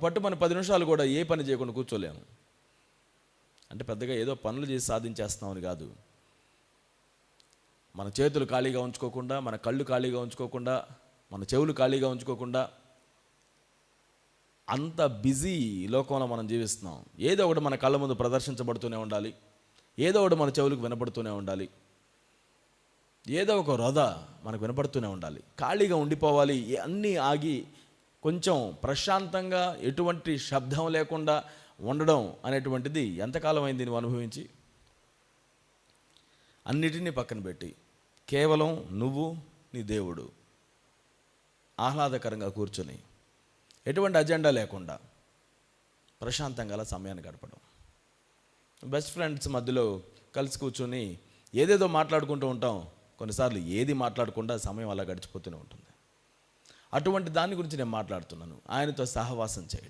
పట్టుమని 10 నిమిషాలు కూడా ఏ పని చేయకుండా కూర్చోలేము. అంటే పెద్దగా ఏదో పనులు చేసి సాధించేస్తామని కాదు. మన చేతులు ఖాళీగా ఉంచుకోకుండా, మన కళ్ళు ఖాళీగా ఉంచుకోకుండా, మన చెవులు ఖాళీగా ఉంచుకోకుండా, అంత బిజీ లోకంలో మనం జీవిస్తున్నాం. ఏదో ఒకటి మన కళ్ళ ముందు ప్రదర్శించబడుతూనే ఉండాలి, ఏదో ఒకటి మన చెవులకు వినపడుతూనే ఉండాలి, ఏదో ఒక రొద మనకు వినపడుతూనే ఉండాలి. ఖాళీగా ఉండిపోవాలి, అన్నీ ఆగి కొంచెం ప్రశాంతంగా ఎటువంటి శబ్దం లేకుండా ఉండడం అనేటువంటిది ఎంతకాలం అయింది నువ్వు అనుభవించి? అన్నిటినీ పక్కన పెట్టి కేవలం నువ్వు, నీ దేవుడు ఆహ్లాదకరంగా కూర్చొని ఎటువంటి అజెండా లేకుండా ప్రశాంతంగా అలా సమయాన్ని గడపడం. బెస్ట్ ఫ్రెండ్స్ మధ్యలో కలిసి కూర్చొని ఏదేదో మాట్లాడుకుంటూ ఉంటాం. కొన్నిసార్లు ఏది మాట్లాడకుండా సమయం అలా గడిచిపోతూనే ఉంటుంది. అటువంటి దాని గురించి నేను మాట్లాడుతున్నాను. ఆయనతో సహవాసం చేయడం.